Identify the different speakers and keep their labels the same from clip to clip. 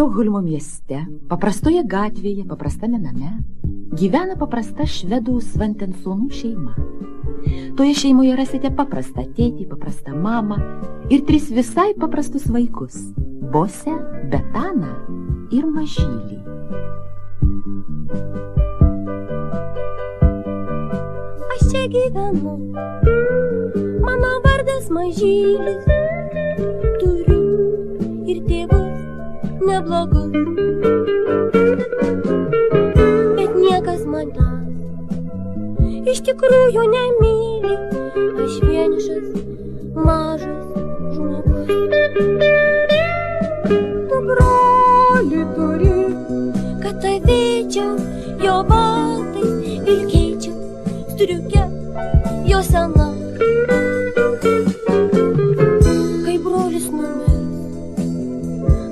Speaker 1: Štokholmo mieste, paprastoje gatvėje, paprastame name, gyvena paprasta švedų Svantensonų šeima. Toje šeimoje rasite paprastą tėtį, paprastą mamą ir 3 visai paprastus vaikus – Bosę, Betaną ir Mažylį.
Speaker 2: Aš čia gyvenu, mano vardas Mažylis, turiu ir tėvus neblogus, bet niekas manęs iš tikrųjų nemyli, aš vienišas, mažas žmogus. Tu brolį turi, kad avėčiau jo batais, vilkėčiau striukę jo seną. Kai brolis numirs,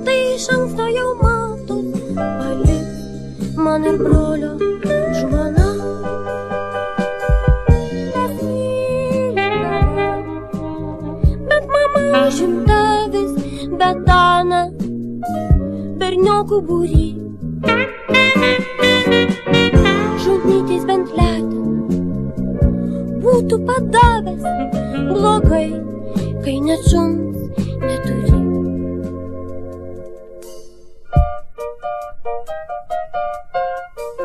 Speaker 2: tai iš anksto jau matos, paliks man ir brolio žmona. Nes myli tave, bet mama šimtavis, Betana, berniokų būry. Šunytis bent letą būtų padavęs, blogai, kai net šuns neturi.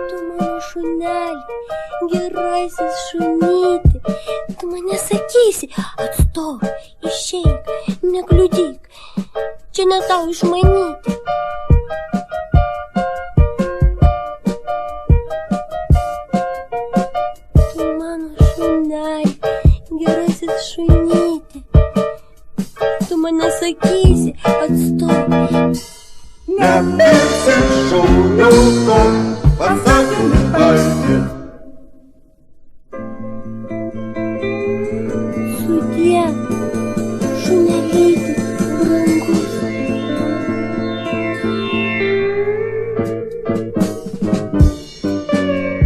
Speaker 2: Tu mano šunelį, gerasis šunyti, tu mane sakysi, atstok, išeik, nekliudyk, čia ne tau išmanyti. Tu mano šunelį, gerasis šunyti, tu mane sakysi, atstok.
Speaker 3: Nemirsi šuniuko, pasakymai baigė.
Speaker 2: Sudie, šunelytis brangus.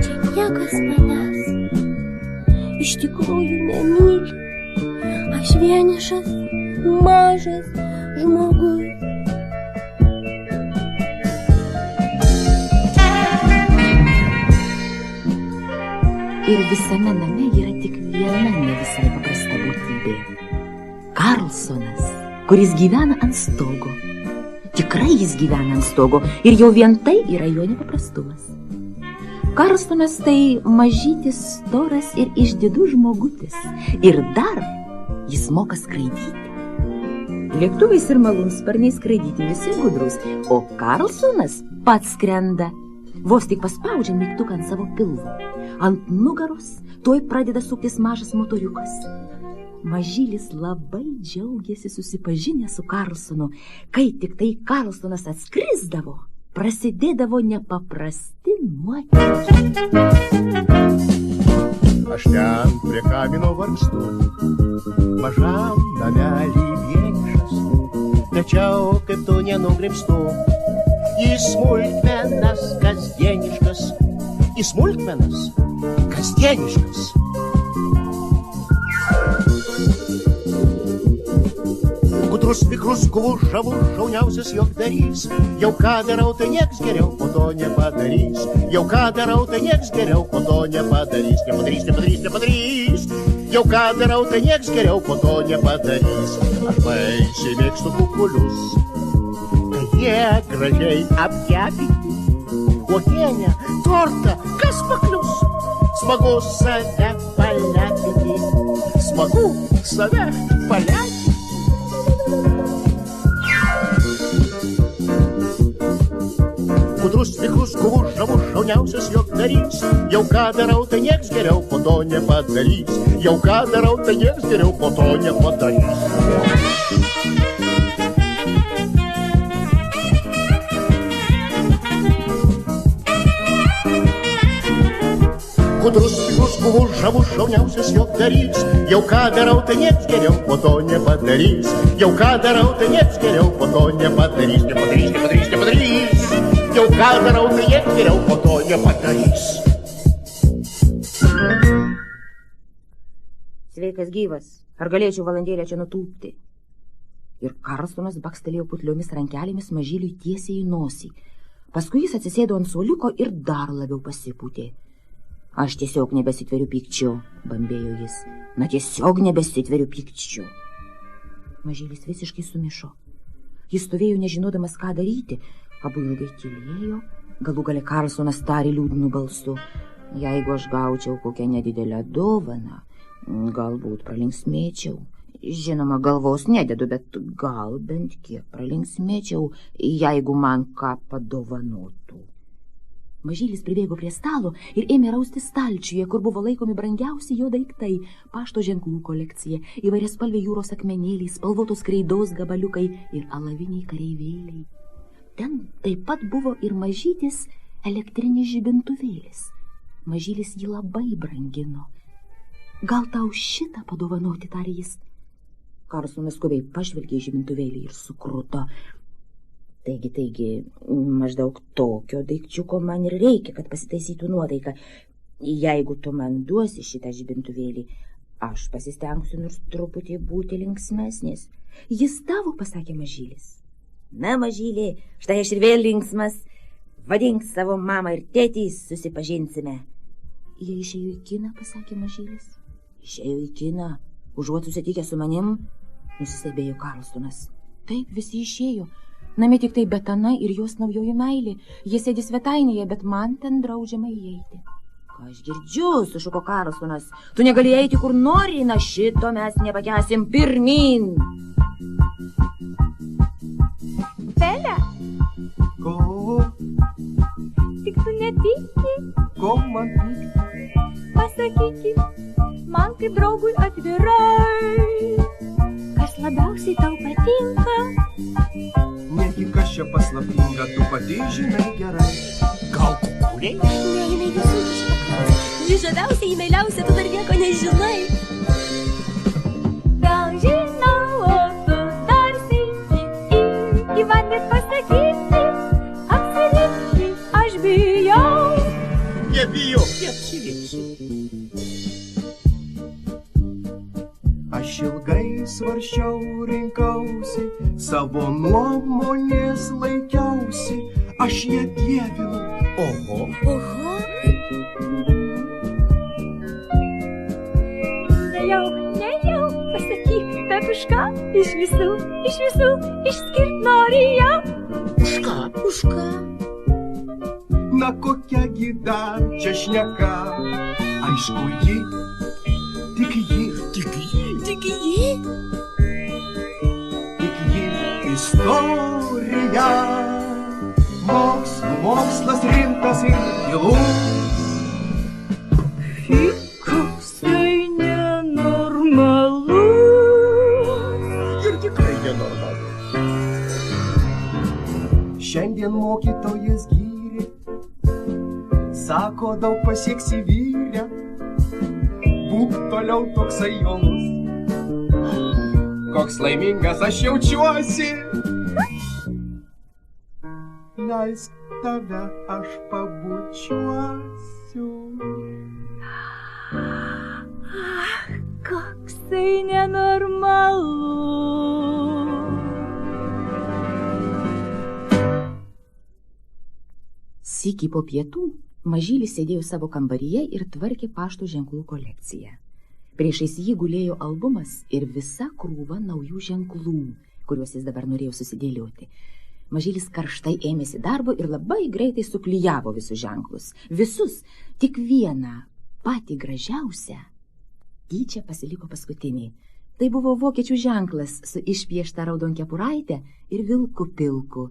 Speaker 2: Čia niekas manęs iš tikrųjų nemyli, aš vienišas, mažas žmogus.
Speaker 1: Ir visame name yra tik viena ne visai paprasta būtybė – Karlsonas, kuris gyvena ant stogo. Tikrai jis gyvena ant stogo ir jau vien tai yra jo nepaprastumas. Karlsonas tai mažytis, storas ir išdidus žmogutis. Ir dar jis moka skraidyti. Lėktuvais ir malūnsparniais skraidyti visi gudrus, o Karlsonas pats skrenda. Vos tik paspaudžia mygtuką ant savo pilvo. Ant nugaros tuoj pradeda suktis mažas motoriukas. Mažylis labai džiaugiasi susipažinęs su Karlsonu. Kai tik tai Karlsonas atskrisdavo, prasidėdavo nepaprasti nuotykiai.
Speaker 3: Aš ten prie kamino vargstu, mažam namelį vienišas, tačiau kaip tu nenugrimstu į smulkmenas kasdieniškas, į smulkmenas kasdieniškas. Gudrus, vikrus, guvus, žavus, šauniausias juokdarys. Jau ką darau, tai nieks geriau po to nepadarys. Jau ką darau, tai nieks geriau po to nepadarys. Nepadarys. Jau ką darau, tai nieks geriau po to nepadarys. Aš baisiai mėgstu kukulius, kai jie gražiai apkepinti. Uogienę, tortą, kas paklius? Smagu save palepinti. Smagu save palepinti. Gudrus, vikrus, guvus, žavus, šauniausias juokdarys. Jau ką darau, tai nieks geriau po to nepadarys. Jau ką darau, tai nieks geriau po to nepadarys. Gudrus, vikrus, guvus, žavus, šauniausias juokdarys. Jau ką darau, tai nieks geriau po to nepadarys. Jau ką darau, tai nieks geriau po to nepadarys. Nepadarys. Jau ką darau, tai nieks geriau po to nepadarys.
Speaker 1: Sveikas gyvas, ar galėčiau valandėlę čia nutūpti? Ir Karlsonas bakstelėjo putliomis rankelėmis mažyliui tiesiai į nosį. Paskui jis atsisėdo ant suoliuko ir dar labiau pasipūtė. Aš tiesiog nebesitveriu pykčiu, bambėjo jis. Na tiesiog nebesitveriu pykčiu. Mažylis visiškai sumišo. Jis stovėjo nežinodamas, ką daryti. Abu ilgai tylėjo. Galų gale Karlsonas tarė liūdnu balsu. Jeigu aš gaučiau kokią nedidelę dovaną, galbūt pralinksmėčiau. Žinoma, galvos nededu, bet gal bent kiek pralinksmėčiau, jeigu man ką padovanotų. Mažylis pribėgo prie stalo ir ėmė rausti stalčiuje, kur buvo laikomi brangiausi jo daiktai, pašto ženklų kolekcija, įvairiaspalviai jūros akmenėliai, spalvotos kreidos gabaliukai ir alaviniai kareivėliai. Ten taip pat buvo ir mažytis elektrinis žibintuvėlis. Mažylis jį labai brangino. Gal tau šitą padovanoti, tarė jis. Karlsonas skubiai pažvelgė į žibintuvėlį ir sukruto. Taigi, maždaug tokio daikčiuko man ir reikia, kad pasitaisytų nuotaiką. Jeigu tu man duosi šitą žibintuvėlį, aš pasistengsiu nors truputį būti linksmesnis. Jis tavo, pasakė mažylis. Na, mažylė, štai aš ir vėl linksmas. Vadink savo mamą ir tėtį, susipažinsime. Jie išėjo į kiną, pasakė mažylis. Išėjo į kiną, užuot susitikę su manim, nusistebėjo Karlsonas. Taip, visi išėjo. Namie tik tai Betana ir jos naujoji meilė. Jie sėdi svetainėje, bet man ten draudžiama įeiti. Ką aš girdžiu, sušuko Karlsonas. Tu negali eiti kur nori, na šito mes nepakęsim, pirmin.
Speaker 2: Felia,
Speaker 3: Ko?
Speaker 2: tik tu nepykti,
Speaker 3: Ko man pykti?
Speaker 2: pasakykit man kaip draugui atvirai, kas labiausiai tau patinka.
Speaker 3: Negi kas čia paslaptinga, tu pati žinai gerai. Gal kukurė?
Speaker 2: Ne, jinai visų šitą klausimą. Ji žaviausia, ji meiliausia, tu dar nieko nežinai. Gal žinau, o tu dar sykį į vandenį pasakyti, apsirikti, aš bijau.
Speaker 3: Nebijau, neapsiriksi. Aš ilgai svarsčiau, rinkausi, savo nuomonės laikiausi, aš ją dievinu. Oho.
Speaker 2: Oho. Nejau, pasakyk, bet už ką? Iš visų, išskirt nori ją.
Speaker 3: Už ką?
Speaker 2: Už ką?
Speaker 3: Na kokiagi dar čia šneka? Aišku, ji, tik ji.
Speaker 2: Tik ji?
Speaker 3: Tik ji istorija, mokslas rimtas ir gilus.
Speaker 2: Koks tai nenormalus.
Speaker 3: Ir tikrai nenormalus. Šiandien mokytojas gyrė, sako, daug pasieksi vyrę, būk toliau toksai jolus. Koks laimingas aš jaučiuosi, leisk tave aš pabučiuosiu.
Speaker 2: Koks tai nenormalus.
Speaker 1: Sykį po pietų mažylis sėdėjo savo kambaryje ir tvarkė pašto ženklų kolekciją. Priešais jį gulėjo albumas ir visa krūva naujų ženklų, kuriuos jis dabar norėjo susidėlioti. Mažylis karštai ėmėsi darbo ir labai greitai suklijavo visus ženklus. Visus, tik vieną, patį gražiausią. Tyčia pasiliko paskutinį. Tai buvo vokiečių ženklas su išpiešta raudonkepuraite ir vilku pilku.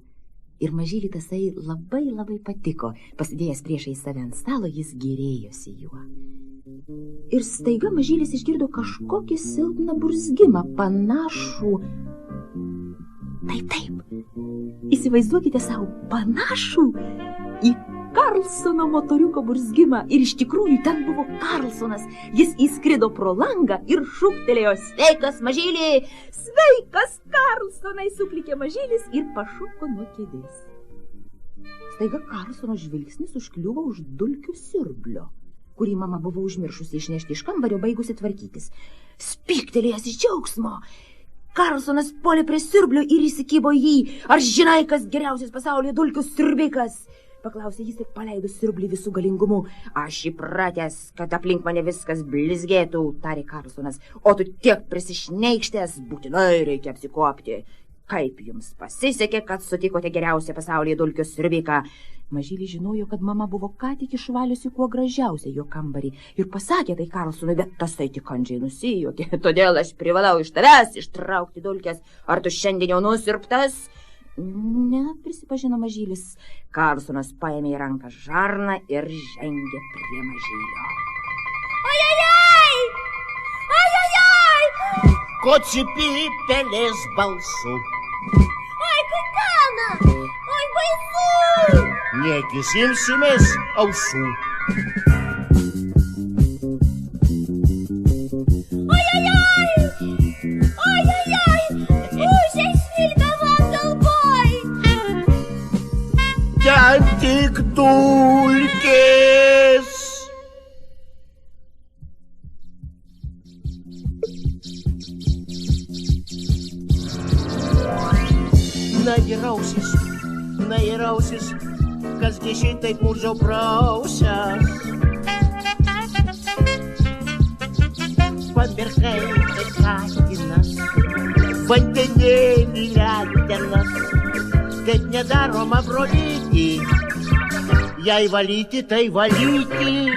Speaker 1: Ir mažylį tasai labai patiko. Pasidėjęs priešai save ant stalo, jis gėrėjosi juo. Ir staiga mažylis išgirdo kažkokį silpną burzgimą, panašų. Taip. Įsivaizduokite savo panašų į Karlsono motoriuko burzgimą. Ir iš tikrųjų ten buvo Karlsonas. Jis įskrido pro langą ir šūktelėjo: sveikas, mažylį! Sveikas, Karlsonai! Suplikė mažylis ir pašoko nuo kėdės. Staiga Karlsono žvilgsnis užkliuvo už dulkių siurblio, kurį mama buvo užmiršusi išnešti iš kambario, baigusi tvarkytis. Spyktelėjęs iš džiaugsmo, Karlsonas puolė prie siurblio ir įsikibo jį. Ar žinai, kas geriausias pasaulyje dulkių siurbikas? Paklausė jis ir paleido siurblį visų galingumu. Aš įpratęs, kad aplink mane viskas blizgėtų, tarė Karlsonas. O tu tiek prisišneikštęs, būtinai reikia apsikopti. Kaip jums pasisekė, kad sutikote geriausią pasaulyje dulkių siurbiką? Mažylis žinojo, kad mama buvo ką tik išvaliusi kuo gražiausią jo kambarį ir pasakė tai Karlsonui, bet tasai tik kandžiai nusijuokė. Todėl aš privalau iš tavęs ištraukti dulkes. Ar tu šiandien jau nusirptas? Ne, prisipažino mažylis. Karlsonas paėmė į ranką žarną ir žengė prie mažylio.
Speaker 2: Ai! Ai!
Speaker 3: Ko cypi pelės balsu?
Speaker 2: Ai, kakana! Ai, baisu!
Speaker 3: Nekisimsimės ausų.
Speaker 2: Užės vilka man galvoj!
Speaker 3: Ten tik dulkės. Na ir ausis, kasgi šitaip mūsų prausias. Pamirkai katinas, vandenėlį letenas, kad nedaroma brolyti, jei valyti, tai valyti.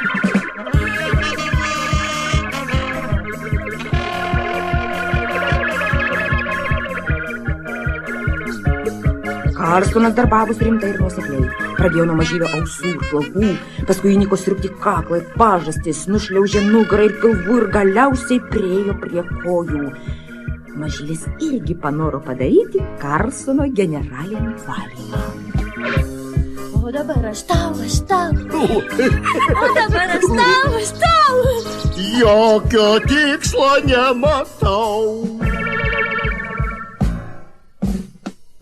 Speaker 1: Karlsonas darbavosi rimtai ir nuosekliai. Pradėjo nuo mažylio ausų ir plaukų, paskui įniko siurbti kaklą ir pažastis, nušliaužė nugarą ir pilvų ir galiausiai priėjo prie kojų. Mažylis irgi panoro padaryti Karlsono generalinį valymą.
Speaker 2: O dabar aš tau. O dabar aš tau.
Speaker 3: Jokio tikslo nematau.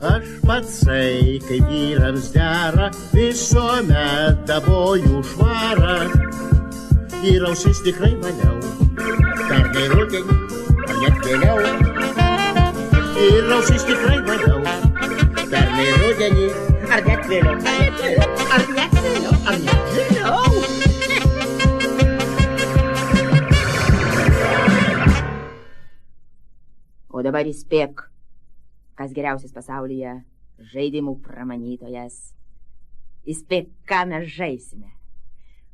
Speaker 3: Aš patsai, kaip vyrams dera, visuomet daboju švarą. Ir ausis tikrai maniau, pernai rudenį, ar net vėliau. Ir ausis tikrai maniau, pernai rudenį, ar net vėliau. Ar net vėliau.
Speaker 1: O dabar įspėk, kas geriausias pasaulyje žaidimų pramanytojas. Įspėk, ką mes žaisime.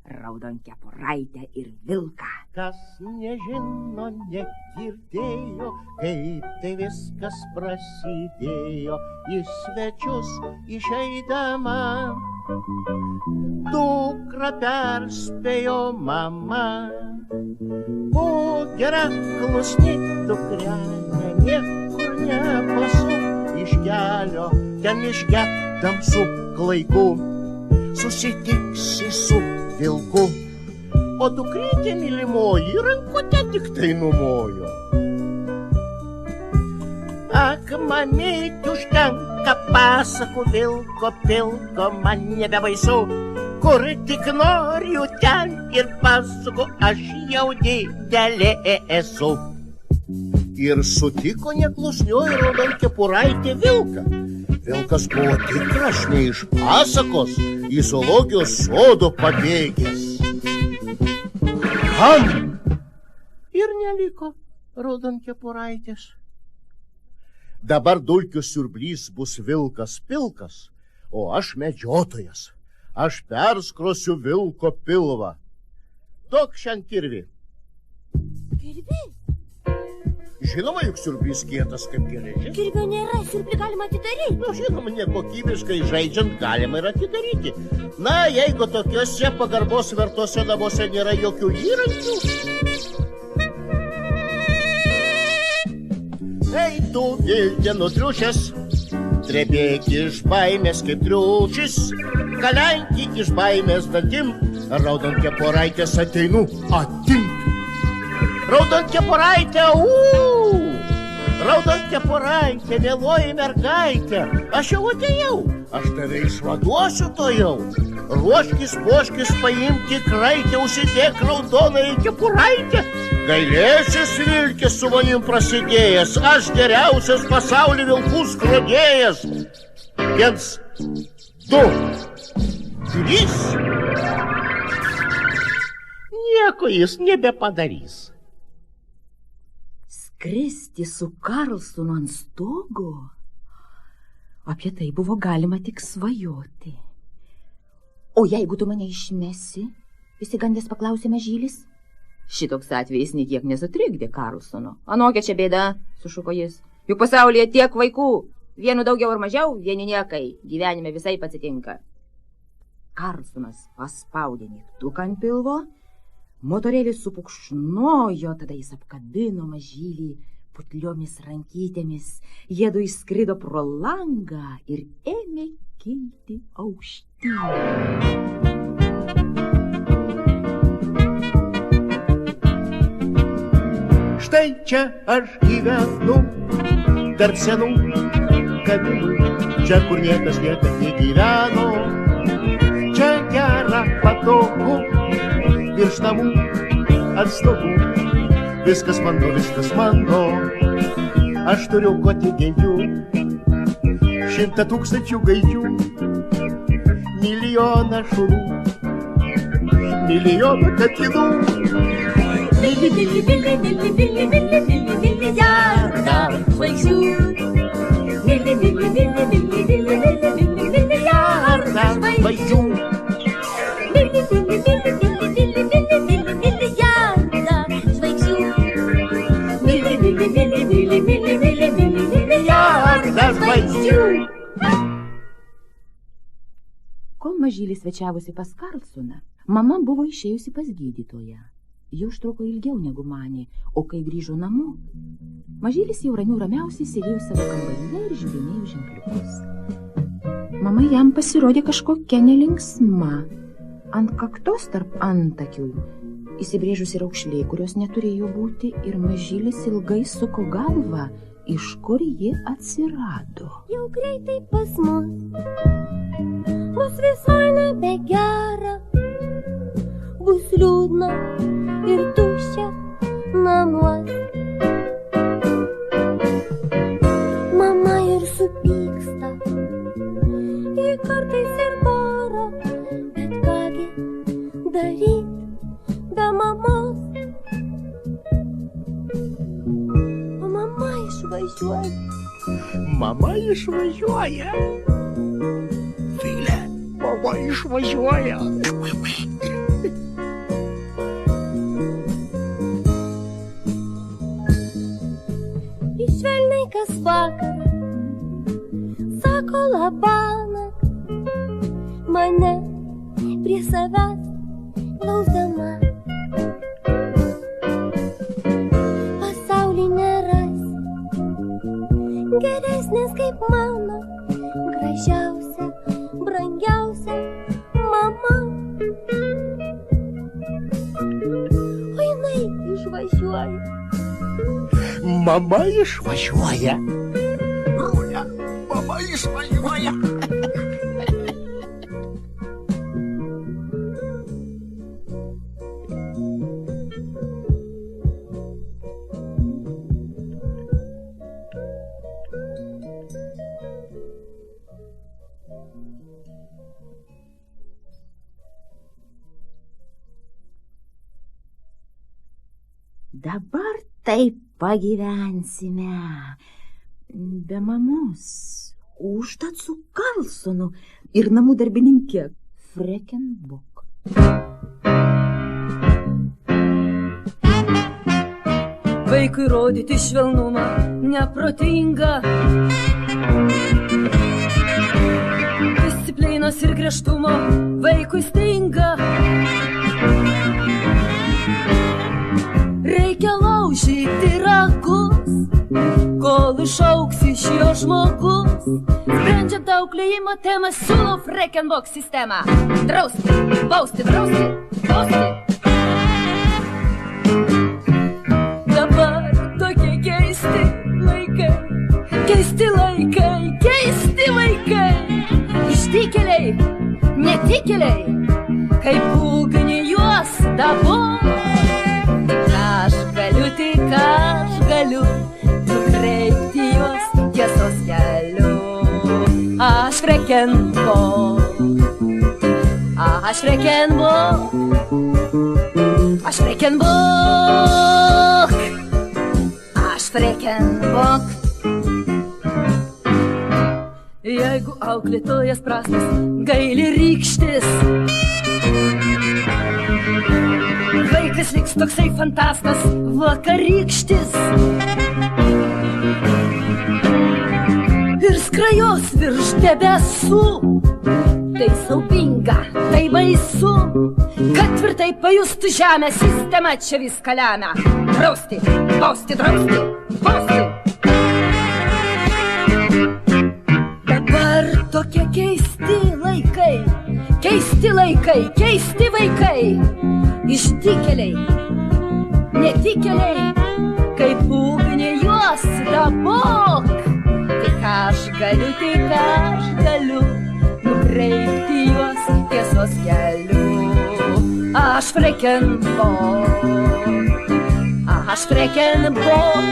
Speaker 1: Raudonkepuraitę ir vilką.
Speaker 3: Kas nežino, negirdėjo, kaip tai viskas prasidėjo. Į svečius išeidama, dukrą perspėjo mama. Būk gera, klusni dukrelė, niekur nepasuk iš kelio, ten miške tamsu klaiku, susitiksi su vilku. O dukrytė mylimoji rankutę tik tai numojo. Ak, mamyt, užtenka pasakų vilko pilko, man nebebaisu, kur tik noriu ten ir pasuku, aš jau didelė esu. Ir sutiko neklusnioji raudonkepuraitė vilką. Vilkas buvo tikras ne iš pasakos, į zoologijos sodo pabėgęs. Ham! Ir neliko raudonkepuraitės. Dabar dulkių siurblys bus vilkas pilkas, o aš medžiotojas. Aš perskrosiu vilko pilvą. Tok šiandien kirvi.
Speaker 2: Kirvi?
Speaker 3: Žinoma, juk siurblys kietas kaip geležis.
Speaker 2: Kirvio nėra, siurblį galima atidaryti.
Speaker 3: Žinoma, nekokybiškai žaidžiant galima ir atidaryti. Na, jeigu tokiuose pagarbos vertose namuose nėra jokių įrankių. Ei, tu viltė nutriušęs, trebėk iš baimės kaip triušis, kalenki iš baimės dantim, raudonkepuraitės ateinu atimti. Raudonkepuraitė, raudonkepuraitė, mieloji mergaitė, aš jau atėjau, aš tave išvaduosiu to jau. Ruoškis, poškis, paimk tikraitę, užsidėk raudonąją kepuraitę Gailėsis vilkis su manim prasidėjęs, aš geriausias pasaulio vilkų skrodėjas. 1, 2, 3. Nieko jis nebepadarys.
Speaker 1: Skristi su Karlsonu ant stogo? Apie tai buvo galima tik svajoti. O jeigu tu mane išmesi? Įsigandęs paklausė Mažylis. Šitoks atvejis netiek nesutrikdė Karlsono. Anokia čia bėda, sušuko jis. Juk pasaulyje tiek vaikų. Vienu daugiau ar mažiau, vieni niekai. Gyvenime visai atsitinka. Karlsonas paspaudė mygtuką ant pilvo. Motorėlis supukšnojo, tada jis apkabino Mažylį putliomis rankytėmis. Jiedu išskrido pro langą ir ėmė kilti aukštyn.
Speaker 3: Štai čia aš gyvenu, tarp senų kabinų, čia kur niekas niekad negyveno. Čia gera, patogu, virš namų ant stogų. Viskas mano, viskas mano. Aš turiu ko tik gengiu, 100 000 gaidžių, milijoną šunų, milijoną katinų.
Speaker 2: Vili, vili, vili, vili, vili, vili, vili, milijardą žvaigždžių. Vili, vili, vili, vili, vili, vili, vili, milijardą žvaigždžių. Vili, vili, vili, vili, vili, vili, vili, milijardą žvaigždžių. Vili, vili, vili, vili, vili, vili, vili, milijardą žvaigždžių.
Speaker 1: Kol Mažylis svečiavosi pas Karlsoną, mama buvo išėjusi pas gydytoją. Ji užtruko ilgiau negu manė, o kai grįžo namo, Mažylis jau ramiausiai sėdėjo savo kambaryje ir žiūrinėjo ženkliukus. Mama jam pasirodė kažkokia nelinksma. Ant kaktos tarp antakių įsibrėžusi raukšlė, kurios neturėjo būti, ir Mažylis ilgai suko galvą, iš kur ji atsirado.
Speaker 2: Jau greitai pas mus bus visai nebegera, bus liūdna ir tuščia namuos. Mama ir supyksta, ji kartais ir bara, bet kągi daryt be mamos. O mama išvažiuoja.
Speaker 3: Mama išvažiuoja. Filė, mama išvažiuoja.
Speaker 2: Švelniai kas vakarą sako labanakt, mane prie savęs glausdama. Pasaulį nerasi geresnės kaip mano, gražiausia, brangiausia mama. O jinai išvažiuoja.
Speaker 3: Mama išvažiuoja. Rūja, mama išvažiuoja.
Speaker 1: Dabar taip pagyvensime. Be mamos, užtat su Karlsonu ir namų darbininkė Frekenbok.
Speaker 2: Vaikui rodyti švelnumą neprotinga, disciplinos ir griežtumo vaikui stinga. Reikia laužyti ragus, kol išaugs iš jo žmogus. Sprendžiant auklėjimo temą, siūlau Frekenbok sistemą. Drausti, bausti, drausti, bausti. Dabar tokie keisti laikai, keisti laikai, keisti vaikai. Ištikėliai, netikėliai, kaip pulkini juos dabar. Aš Fröken Bock. Aš Fröken Bock. Jeigu auklėtojas prastas, gaili rykštis, vaikas liks toksai fantastas, vakarykštis. Ir skrajos virš debesų. Tai siaubinga, tai baisu, kad tvirtai pajustų žemę, sistema čia viską lemia. Drausti, bausti, drausti, bausti. Dabar tokie keisti laikai, keisti vaikai, išdykėliai, netikėliai, kaip ugnį juos dabok. Tik aš galiu nukreipti juos tiesos keliu. Aš Fröken Bock. Aš Fröken Bock.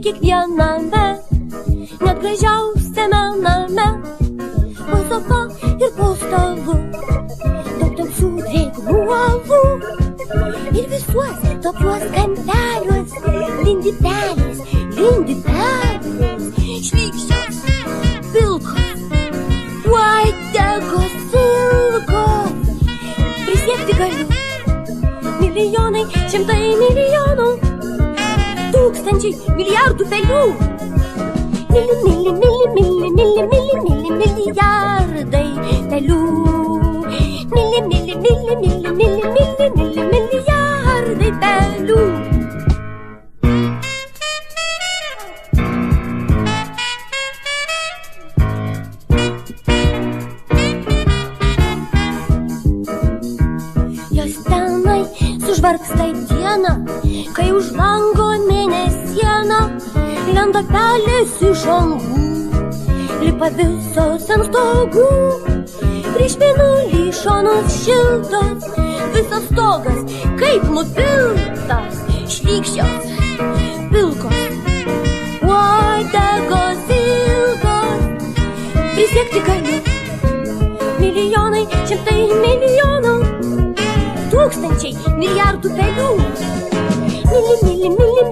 Speaker 4: Kiekviename, net gražiausiame name, po sofa ir po stalu, daug tamsių drėgnų uolų. Ir visuos tokiuos kampeliuos lindi pelės, šlykščios, pilkos, uodegos ilgos. Prisiekti galiu, milijonai, šimtai milijonų, tūkstančiai, milijardų pelių. Milijardai pelių. Milijardai pelių. Jos tenai sužvargsta dieną, kai už lango mėnesiena lenda pelės iš angų, lipa visos ant stogų. Prieš mėnulį šonos šiltos, visas stogas kaip nupiltas, šlykščios, pilkos, uodegos ilgos. Prisiekti galiu, milijonai, šimtai milijonų, tūkstančiai, milijardų pelių. Milijardai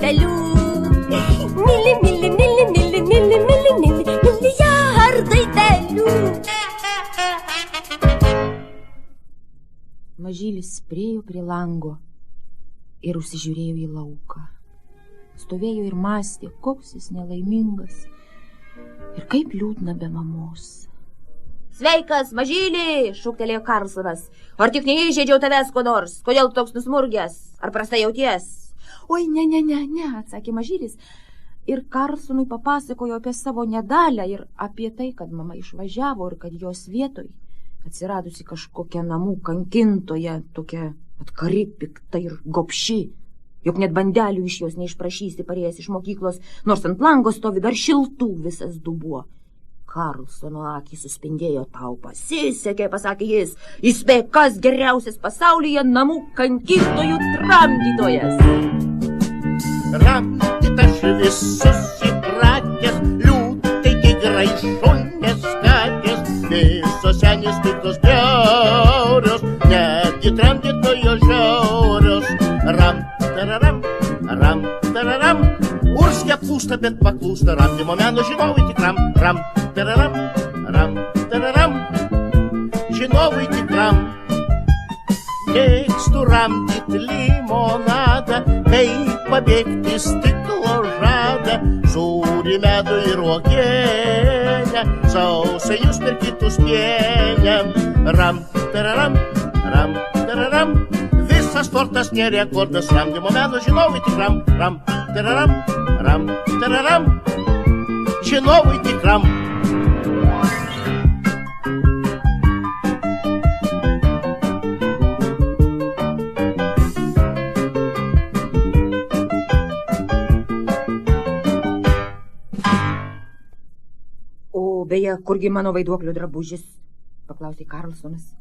Speaker 4: pelių. Milijardai pelių.
Speaker 1: Mažylis priėjo prie lango ir užsižiūrėjo į lauką. Stovėjo ir mąstė, koks jis nelaimingas ir kaip liūdna be mamos.
Speaker 5: Sveikas, mažylį, šūktelėjo Karlsonas. Ar tik neįžeidžiau tavęs ko nors? Kodėl toks nusmurgęs? Ar prastai jauties?
Speaker 1: Oi, ne, atsakė mažylis. Ir Karlsonui papasakojo apie savo nedalią ir apie tai, kad mama išvažiavo ir kad jos vietoj atsiradusi kažkokia namų kankintoja, tokia atkari, pikta ir gobši. Juk net bandelių iš jos neišprašysi parėjęs iš mokyklos, nors ant lango stovi dar šiltų visas dubuo. Karlsono akį suspindėjo, tau pasisekė, pasakė jis. Įspėk, kas geriausias pasaulyje namų kankintojų tramdytojas.
Speaker 3: Ramdyt aš visus įpratęs, liūtai tigrai, šunės, katės, visos senės tikros bjaurios, netgi tramdytojo žiaurios. Ram, tararam, ram, tararam, urskė plūsta, bet paklūsta ramdymo meno žinovai tikram. Ram, tararam, ram, tararam, žinovai tikram. Mėgstu ramdyt limonadą, kaip pabėgti stiklo žadą, sūrį medų ir uogienę, sausainius per kitus pienę. Ram, tararam, ram, tararam, visas tortas nerekordas, ramdymo meno žinovai tikram. Ram, tararam, ram, tararam, žinovai tikram.
Speaker 5: beje, kurgi mano vaiduoklio drabužis? Paklausė Karlsonas.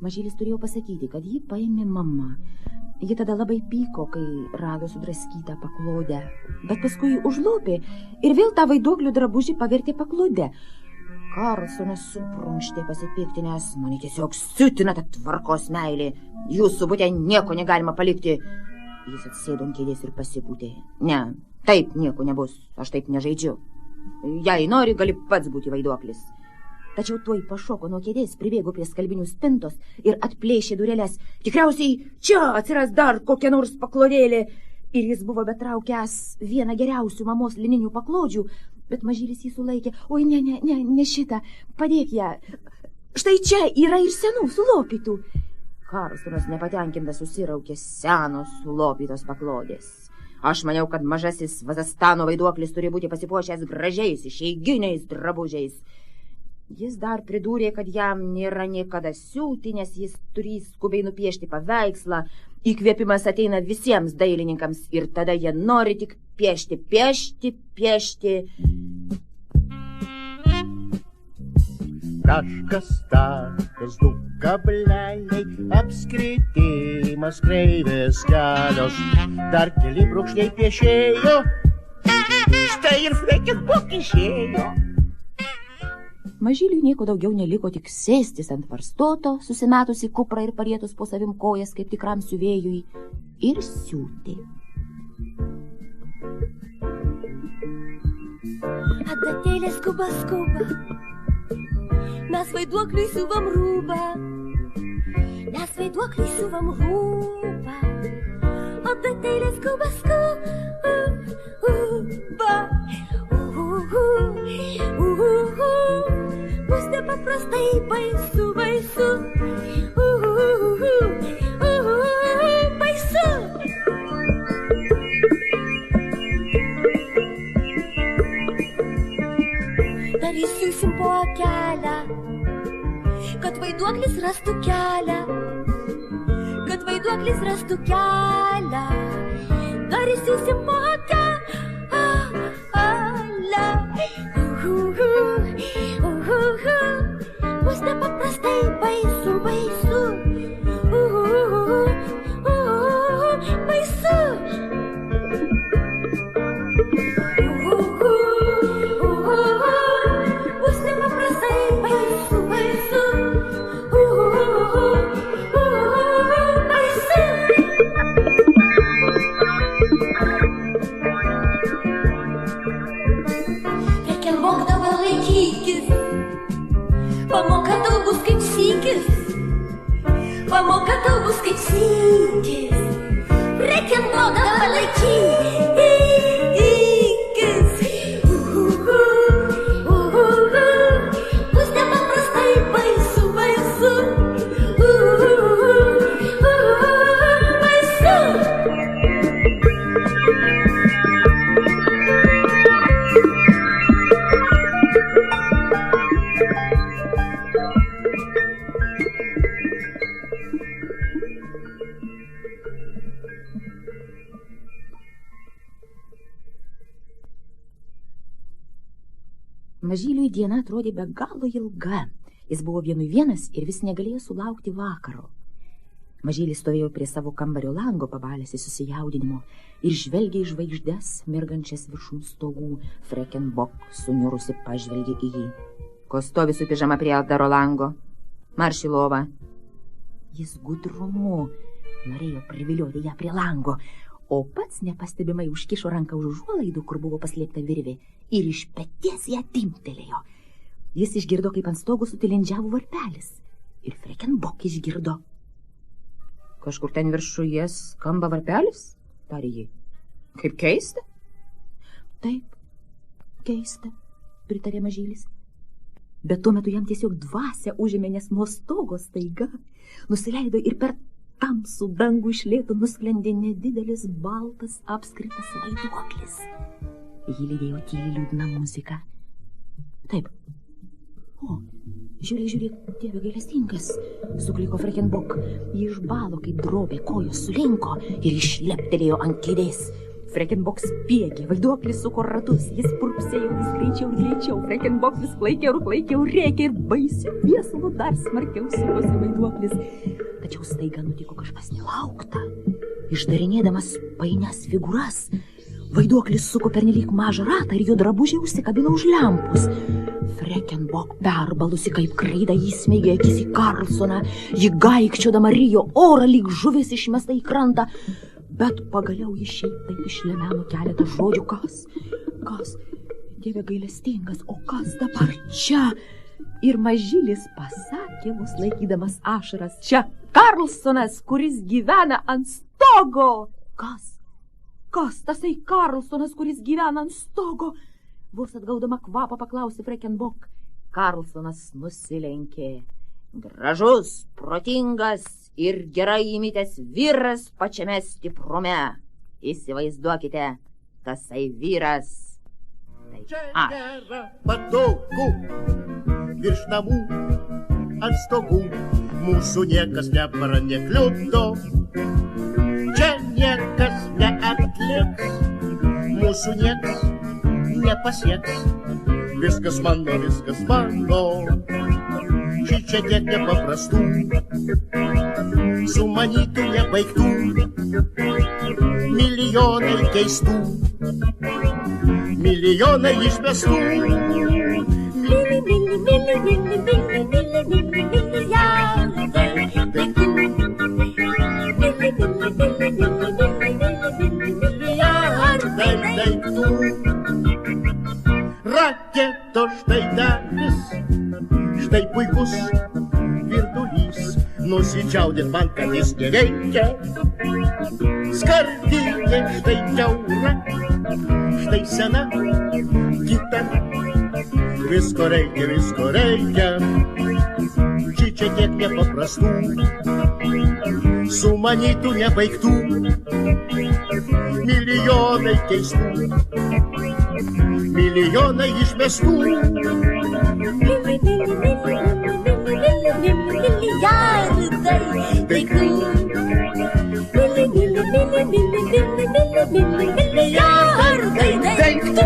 Speaker 5: Mažylis turėjo pasakyti, kad jį paėmė mama. Ji tada labai pyko, kai rado sudraskytą paklodę. Bet paskui užlopė ir vėl tą vaiduoklio drabužį pavertė paklodę. Karlsonas suprunkštė pasipiktinęs. Mane tiesiog siutina ta tvarkos meilė. Jūsų bute nieko negalima palikti. Jis atsėdo ant kėdės ir pasipūtė. Ne, taip nieko nebus. Aš taip nežaidžiu. Jei nori, gali pats būti vaiduoklis. Tačiau tuoj pašoko nuo kėdės, pribėgo prie skalbinių spintos ir atplėšė dureles. Tikriausiai čia atsiras dar kokia nors paklodėlė. Ir jis buvo betraukęs vieną geriausių mamos lininių paklodžių, bet mažylis jį sulaikė. Oi, ne šitą, padėk ją. Štai čia yra ir senų sulopytų. Karlsonas nepatenkintas susiraukė senos sulopytos paklodės. Aš maniau, kad mažasis Vazastano vaiduoklis turi būti pasipuošęs gražiais išeiginiais drabužiais. Jis dar pridūrė, kad jam nėra niekada siūti, nes jis turi skubiai nupiešti paveikslą. Įkvėpimas ateina visiems dailininkams ir tada jie nori tik piešti.
Speaker 3: Taškas, du kableliai, apskritimas kreivės kelios, dar keli brūkšniai piešėjo, štai ir Freken-Bok išėjo.
Speaker 1: Mažyliui nieko daugiau neliko tik sėstis ant varstoto, susimetusi kuprą ir parietus po savim kojas kaip tikram siuvėjui, ir siūti.
Speaker 4: Adatėlė skuba, mes vaiduokliui siuvam rūbą. Adatėlė skuba, bus nepaprastai baisu. Dar įsiūsim po kelią, kad vaiduoklis rastų kelią. Dar įsiūsim po kelią. Bus nepaprastai baisu. Freken-Bok dabar laikykis. Pamoka tau bus kaip sykis. Freken-Bok dabar laikykis. Bus nepaprastai baisu.
Speaker 1: Mažyliui diena atrodė be galo ilga. Jis buvo vienas ir vis negalėjo sulaukti vakaro. Mažylis stovėjo prie savo kambario lango pabalėsi susijaudinimo ir žvelgė į žvaigždes, mirgančias viršum stogų. Freken-Bok suniurusi pažvelgė į jį. Ko stovi su pižama prie Aldaro lango? Marš į lovą. Jis gudrumu norėjo privilioti ją prie lango, o pats nepastebimai užkišo ranką už užuolaidų, kur buvo paslėpta virvė, ir iš peties ją timptelėjo. Jis išgirdo, kaip ant stogo sutilindžiavo varpelis, ir Freken-Bok išgirdo. Kažkur ten viršuje skamba varpelis, tarė ji. Kaip keista? Taip, keista, pritarė mažylis. Bet tuo metu jam tiesiog dvasia užėmė, nes nuo stogo staiga nusileido ir per tamsų dangų iš lėto nusklendė nedidelis baltas apskritas vaiduoklis. Jį lydėjo tyli liūdna muzika. Taip. O, žiūrėk, Dieve gailestingas, sukliko Freken-Bok. Jį išbalo kaip drobė, kojos sulinko ir išleptelėjo ant kėdės.
Speaker 5: Frekenbok spiegė, vaiduoklis suko ratus, jis purpsėjo vis greičiau ir greičiau, Frekenbok vis klaikiau rėkė ir baisiu viesulu dar smarkiau sukosi vaiduoklis. Tačiau staiga nutiko kažkas nelaukta. Išdarinėdamas painias figūras, vaiduoklis suko pernelyg mažą ratą ir jo drabužiai užsikabino už lempus. Frekenbok perbalusi kaip kreida įsmeigė akis į Karlsoną, ji gaikčiodama rijo orą lyg žuvis išmesta į krantą. Bet pagaliau jis šiaip taip išlemeno keletą žodžių. Kas? Dieve gailestingas, o kas dabar čia? Ir mažylis pasakė, vos laikydamas ašaras, čia Karlsonas, kuris gyvena ant stogo. Kas tasai Karlsonas, kuris gyvena ant stogo? Vos atgaudama kvapą paklausė Frekenbok. Karlsonas nusilenkė. Gražus, protingas ir gerai įmitęs vyras pačiame stiprume. Įsivaizduokite, tasai vyras. Tai aš.
Speaker 3: Nėra patogu virš namų ant stogų. Mūsų niekas nekliudo. Čia niekas neatliks. Mūsų niekas nepasieks. Viskas mano. Čia tiek nepaprastų, sumanytų nebaigtų, milijonai keistų, milijonai išmestų. Milijardai daiktų. Raketos štai dalis, štai puikus virdulys. Nusičiaudėt man, kad jis neveikia. Skardinė štai kiaura, štai sena, kita. Visko reikia. Čia tiek nepaprastų, sumanytų nebaigtų, milijonai keistų, milijonai išmestų.
Speaker 4: Milijardai daiktų.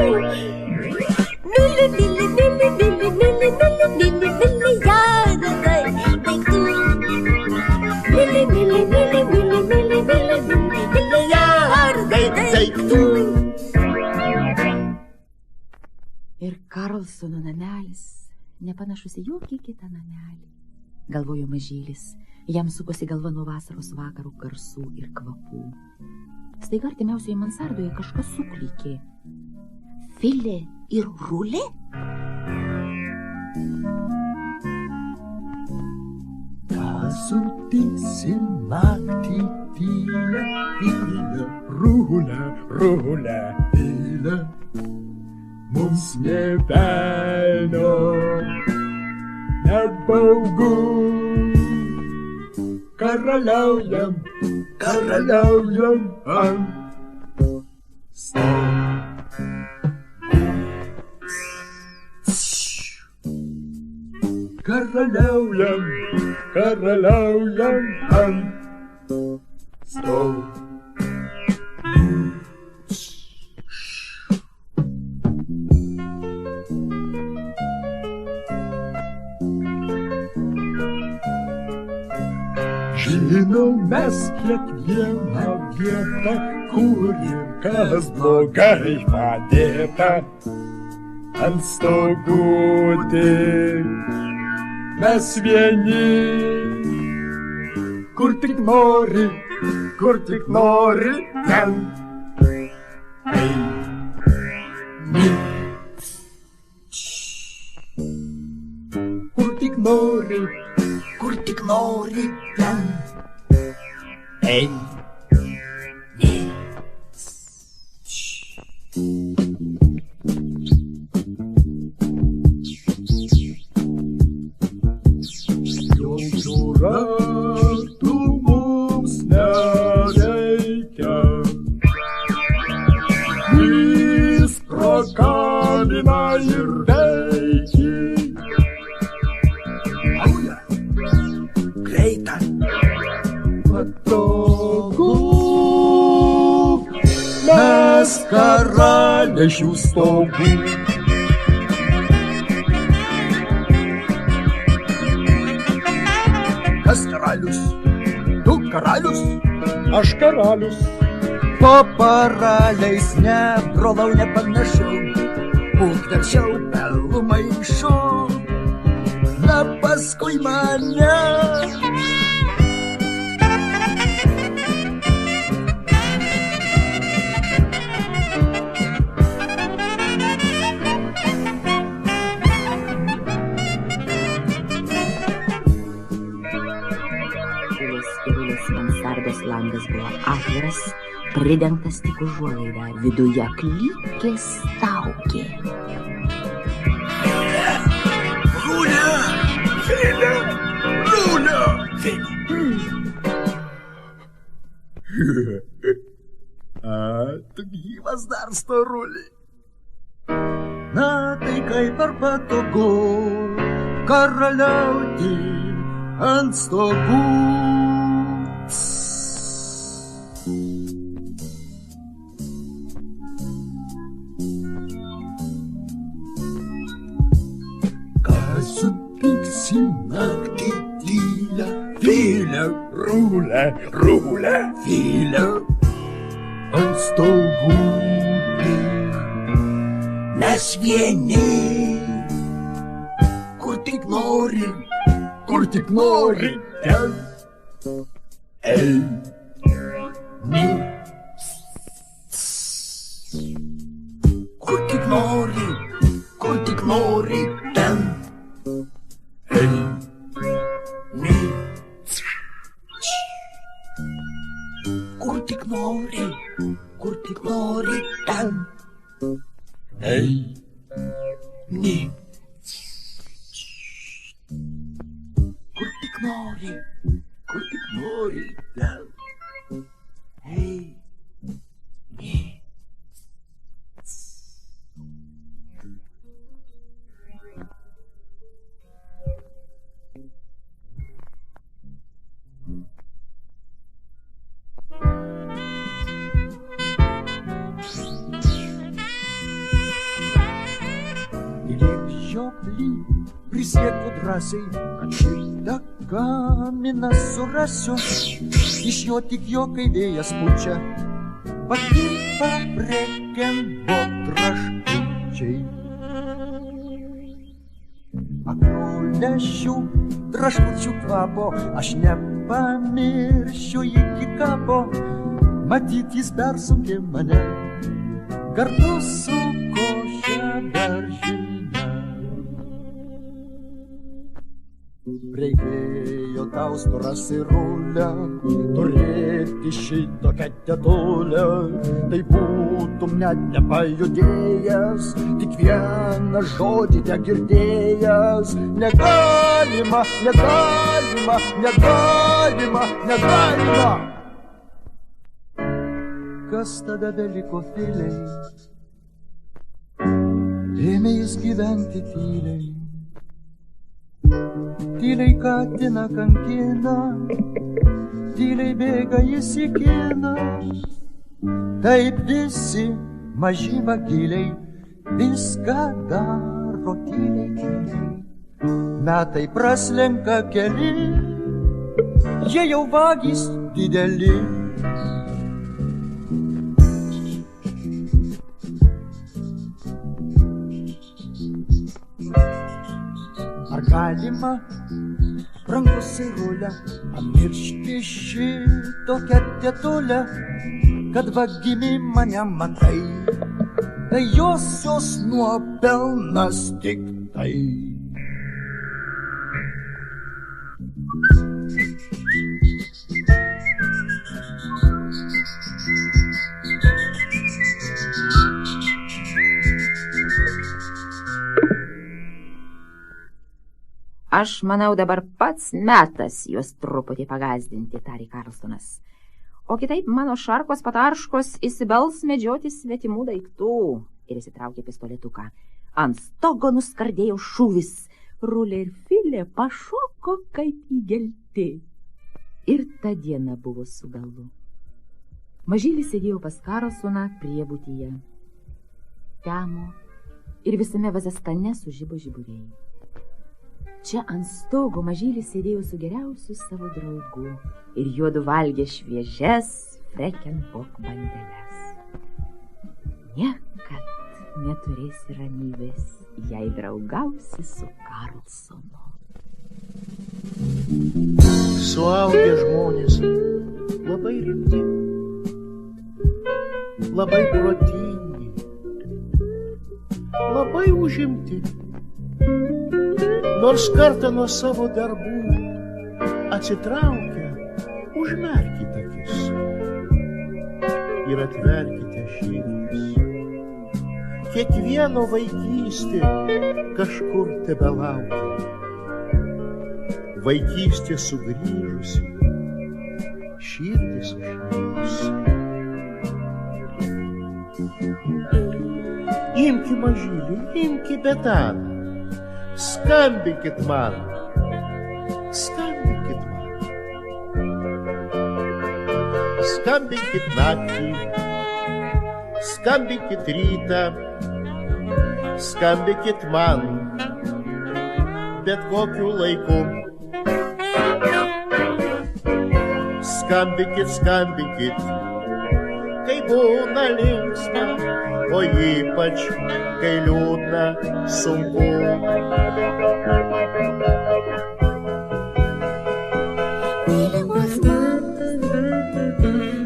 Speaker 4: Milijardai daiktų.
Speaker 5: Ir Karlsono namelis nepanašus į jokį kitą namelį, galvojo mažylis. Jam sukosi galva nuo vasaros vakarų garsų ir kvapų. Staiga artimiausioje mansardoje kažkas suklykė. Filė ir Rulė?
Speaker 6: Ką sutiksi naktį tylę, Filė, Rulė, Filė, mums nė velnio nebaugu. Karaliaujam ant stogo. Karaliaujam ant stogo. Žinom mes kiekvieną vietą, kur ir kas blogai padėta. Ant stogų tik mes vieni, kur tik nori ten eini. Kur tik nori ten eini. Jokių ratų mums nereikia, jis prakalina ir veikia. Auja, greita, patogu, mes kas karaliai šių stogų. Kas karalius? Tu karalius?
Speaker 3: Aš karalius.
Speaker 6: Po paraliais ne, brolau nepanašu. Būk verčiau pelų maišu. Na paskui mane.
Speaker 1: Mansardos langas buvo atviras, pridengtas tik užuolaida, viduje klykė staugė.
Speaker 6: Rūlė! Filė! Rūlė! A, tu gyvas dar, storulį. Na, tai kaip ar patogu karaliauti ant stogų. Kas supyksi naktį tylę, Filė, Rūlė, Rūlė, Filė, ant stogų tik. Mes vieni, kur tik nori, ten. Ei, ni, kur tik nori, ten. Ei, ni, kur tik nori, ten. Ei, ni, kur tik nori, ten. Ei, ni. Žioplį prisiekiu drąsiai, kad šitą kaminą surasiu. Iš jo tik jo, kai vėjas pučia, pakirpa prekenbo traškučiai. Akrolešių traškučių kvapo aš nepamiršiu iki kapo. Matyt, jis persunkė mane kartu su koše daržine. Reikėjo tau storas ir rūlę, turėti šitokią tetulę. Tai būtum net nepajudėjęs, tik vieną žodį tegirdėjęs. Negalima, negalima, negalima, negalima. Kas tada beliko Filei? Ėmė jis gyventi tyliai. Tyliai katiną kankina, tyliai bėga jis į kiną. Taip visi maži vagiliai viską daro tyliai. Metai praslenka keli, jie jau vagys dideli. Ar galima, brangus Rūlė, pamiršti šitokią tetulę, kad vagimi mane matai, tai josios nuopelnas tik tai.
Speaker 1: Aš manau, dabar pats metas juos truputį pagazdinti, tarė Karlsonas. O kitaip mano šarkos patarškos įsibels medžioti svetimų daiktų. Ir įsitraukė pistoletuką. Ant stogo nuskardėjo šūvis. Rūlė ir Filė pašoko kaip įgelti. Ir ta diena buvo su galu.
Speaker 5: Mažylis sėdėjo pas Karlsoną priebutyje. Temo ir visame Vazastane sužibo žiburiai. Čia ant stogo Mažylis sėdėjo su geriausiu savo draugu ir juodu valgė šviežias Frekenbok bandeles. Niekad neturėsi ramybės, jei draugausi su Karlsonu.
Speaker 3: Suaugę žmonės labai rimti, labai protingi, labai užimti. Nors kartą nuo savo darbų atsitraukę, užmerkite akis ir atverkite širdis. Kiekvieno vaikystė kažkur tebelaukia. Vaikystė sugrįžusi, širdis užšalus. Imki Mažylį, imki Betaną, skambinkit man, skambinkit man. Skambinkit naktį, skambinkit rytą, skambinkit man, bet kokiu laiku. Skambinkit, skambinkit, kai būna linksma, o ypač, kai liūdna, sunku.
Speaker 2: Mylimos mamos,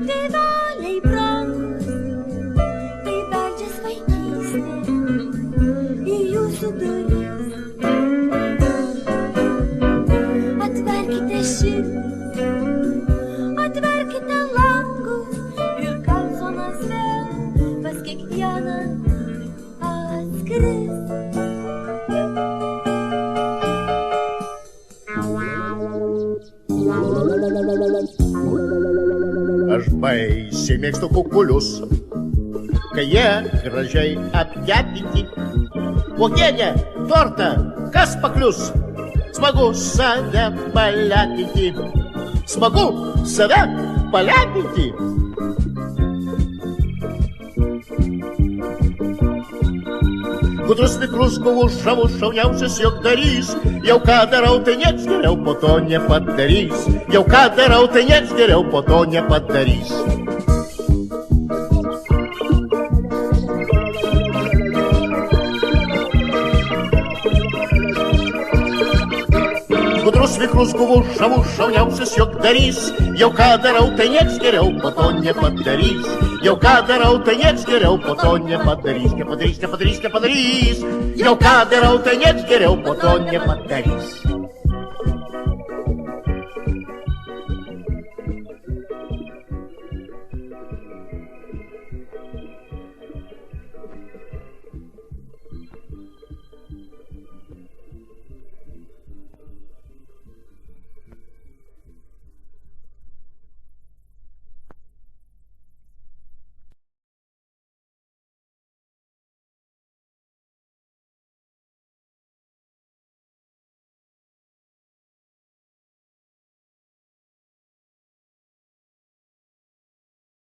Speaker 2: tėveliai brangūs, tai beldžias vaikystė į jūsų duris. Atverkite širdį, atverkite langus ir Karlsonas vėl pas kiekvieną atskris.
Speaker 3: Aš baisiai mėgstu kukulius, kai jie gražiai apkepinti. Uogienę, tortą, kas paklius? Smagu save palepinti. Smagu save palepinti. Gudrus, vikrus, guvus, žavus, šauniausias juokdarys. Jau ką darau, tai nieks geriau po to nepadarys. Jau ką darau, tai nieks geriau po to nepadarys. Gudrus, vikrus, guvus, žavus, šauniausias juokdarys. Jau ką darau, tai nieks geriau po to nepadarys. Jau ką darau, tai nieks geriau po to nepadarys. Nepadarys, nepadarys, nepadarys. Jau ką darau, tai nieks geriau po to nepadarys.